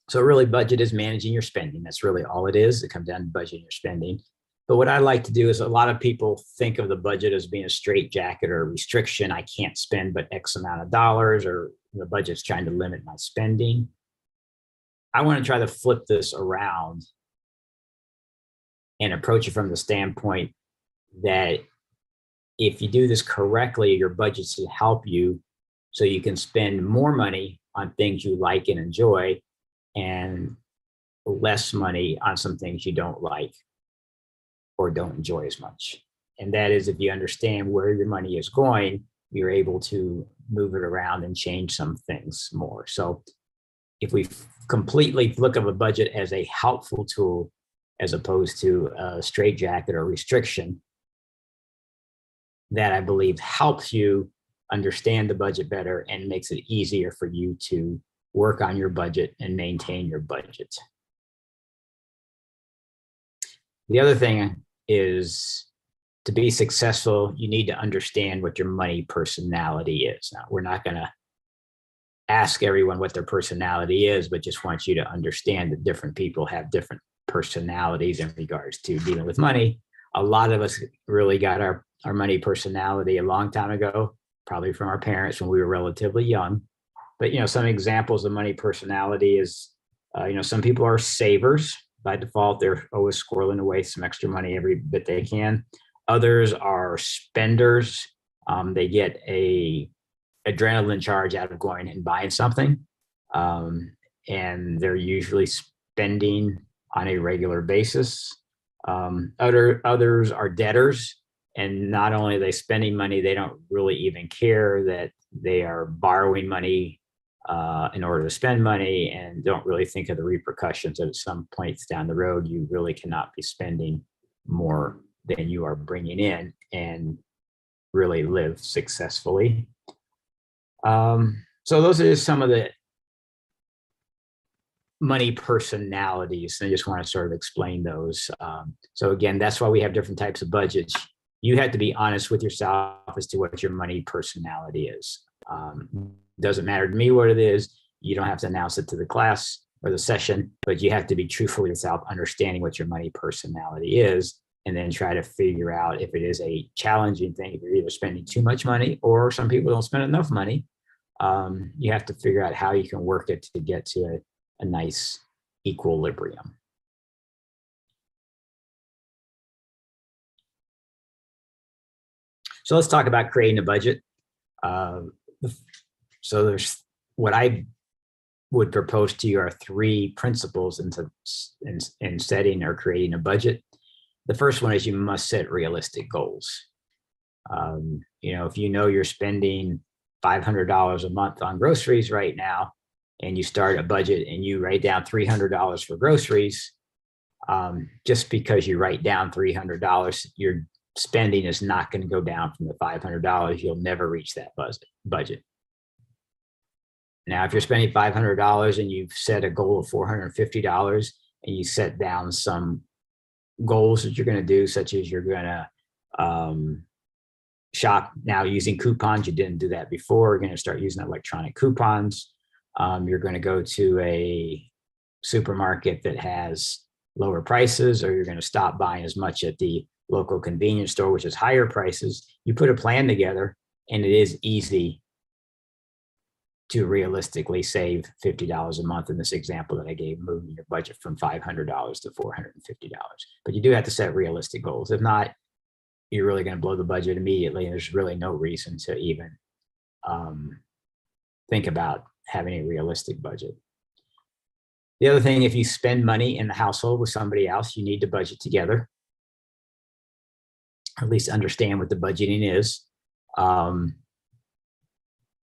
So really budget is managing your spending. That's really all it is. It comes down to budgeting your spending. But what I like to do is a lot of people think of the budget as being a straitjacket or a restriction. I can't spend but X amount of dollars, or the budget's trying to limit my spending. I want to try to flip this around and approach it from the standpoint that if you do this correctly, your budget should help you so you can spend more money on things you like and enjoy and less money on some things you don't like or don't enjoy as much. And that is, if you understand where your money is going, you're able to move it around and change some things more. So if we completely look at a budget as a helpful tool, as opposed to a straitjacket or restriction, that I believe helps you understand the budget better and makes it easier for you to work on your budget and maintain your budget. The other thing is, to be successful, you need to understand what your money personality is. Now, we're not going to ask everyone what their personality is, but just want you to understand that different people have different personalities in regards to dealing with money. A lot of us really got our money personality a long time ago, probably from our parents when we were relatively young. But, some examples of money personality is, some people are savers. By default, they're always squirreling away some extra money every bit they can. Others are spenders. They get a adrenaline charge out of going and buying something. And they're usually spending on a regular basis. Others are debtors. And not only are they spending money, they don't really even care that they are borrowing money in order to spend money, and don't really think of the repercussions that at some points down the road, you really cannot be spending more than you are bringing in and really live successfully. So those are just some of the money personalities. I just want to sort of explain those. So again, that's why we have different types of budgets. You have to be honest with yourself as to what your money personality is. Doesn't matter to me what it is. You don't have to announce it to the class or the session, but you have to be truthful with yourself, understanding what your money personality is, and then try to figure out if it is a challenging thing. If you're either spending too much money, or some people don't spend enough money, you have to figure out how you can work it to get to a nice equilibrium. So let's talk about creating a budget. So there's what I would propose to you are three principles in setting or creating a budget. The first one is you must set realistic goals. If you know you're spending $500 a month on groceries right now, and you start a budget and you write down $300 for groceries, just because you write down $300, your spending is not going to go down from the $500. You'll never reach that budget. Now, if you're spending $500 and you've set a goal of $450, and you set down some goals that you're going to do, such as you're going to shop now using coupons. You didn't do that before. You're going to start using electronic coupons. You're going to go to a supermarket that has lower prices, or you're going to stop buying as much at the local convenience store, which is higher prices. You put a plan together, and it is easy to realistically save $50 a month in this example that I gave, moving your budget from $500 to $450. But you do have to set realistic goals. If not, you're really going to blow the budget immediately. And there's really no reason to even think about having a realistic budget. The other thing, if you spend money in the household with somebody else, you need to budget together, or at least understand what the budgeting is.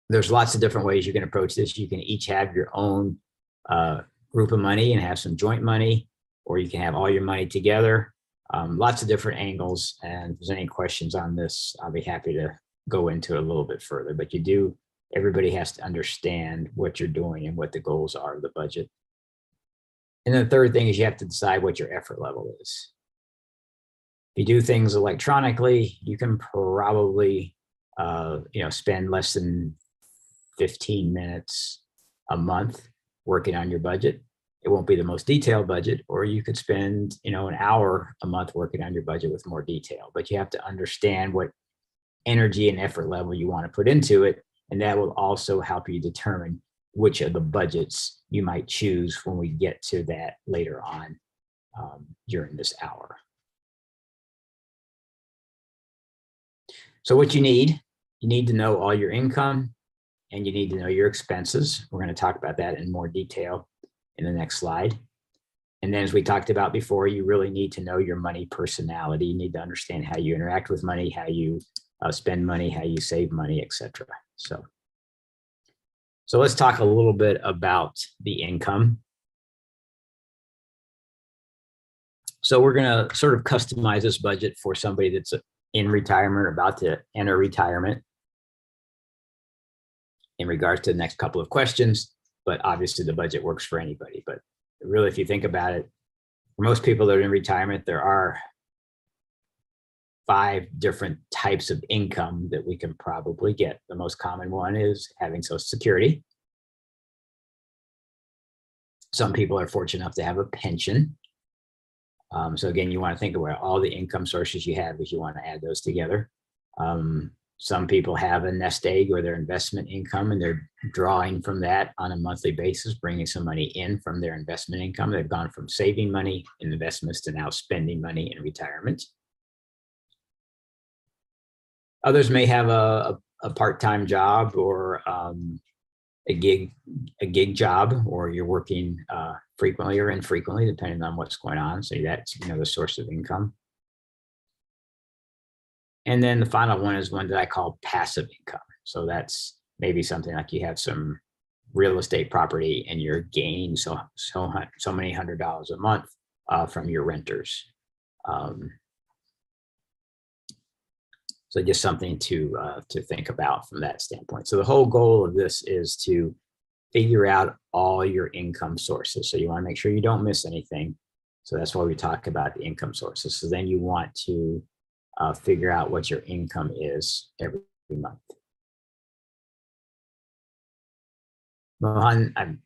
There's lots of different ways you can approach this. You can each have your own group of money and have some joint money, or you can have all your money together. Lots of different angles. And if there's any questions on this, I'll be happy to go into it a little bit further. But everybody has to understand what you're doing and what the goals are of the budget. And then the third thing is you have to decide what your effort level is. If you do things electronically, you can probably spend less than 15 minutes a month working on your budget. It won't be the most detailed budget, or you could spend, an hour a month working on your budget with more detail, but you have to understand what energy and effort level you want to put into it. And that will also help you determine which of the budgets you might choose when we get to that later on during this hour. So what you need to know all your income and you need to know your expenses. We're going to talk about that in more detail in the next slide. And then as we talked about before, you really need to know your money personality. You need to understand how you interact with money, how you spend money, how you save money, etc. So let's talk a little bit about the income. So we're going to sort of customize this budget for somebody that's in retirement or about to enter retirement in regards to the next couple of questions, but obviously the budget works for anybody. But really, if you think about it, for most people that are in retirement, there are 5 different types of income that we can probably get. The most common one is having Social Security. Some people are fortunate enough to have a pension. So again, you want to think about all the income sources you have as you want to add those together. Some people have a nest egg or their investment income, and they're drawing from that on a monthly basis, bringing some money in from their investment income. They've gone from saving money in investments to now spending money in retirement. Others may have a part-time job or a gig job, or you're working frequently or infrequently, depending on what's going on. So that's the source of income. And then the final one is one that I call passive income. So that's maybe something like you have some real estate property and you're gaining so many $100s a month from your renters. So just something to think about from that standpoint. So the whole goal of this is to figure out all your income sources. So you want to make sure you don't miss anything. So that's why we talk about the income sources. So then you want to figure out what your income is every month. Mohan, I'm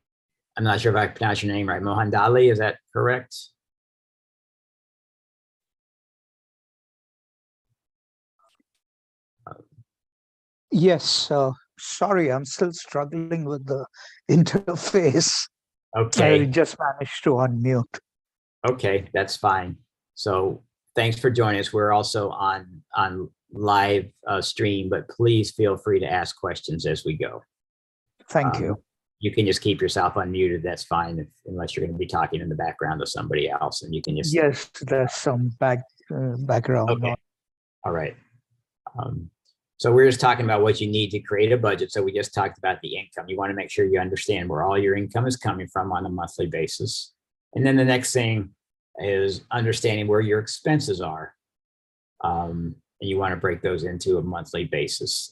not sure if I pronounced your name right. Mohan Dali, is that correct? Yes, sorry, I'm still struggling with the interface. Okay. I just managed to unmute. Okay, that's fine. So thanks for joining us. We're also on live stream, but please feel free to ask questions as we go. Thank you. You can just keep yourself unmuted. That's fine, unless you're going to be talking in the background to somebody else, and you can just. Yes, there's some background. Okay. All right. So we're just talking about what you need to create a budget. So we just talked about the income. You want to make sure you understand where all your income is coming from on a monthly basis. And then the next thing is understanding where your expenses are. And you want to break those into a monthly basis.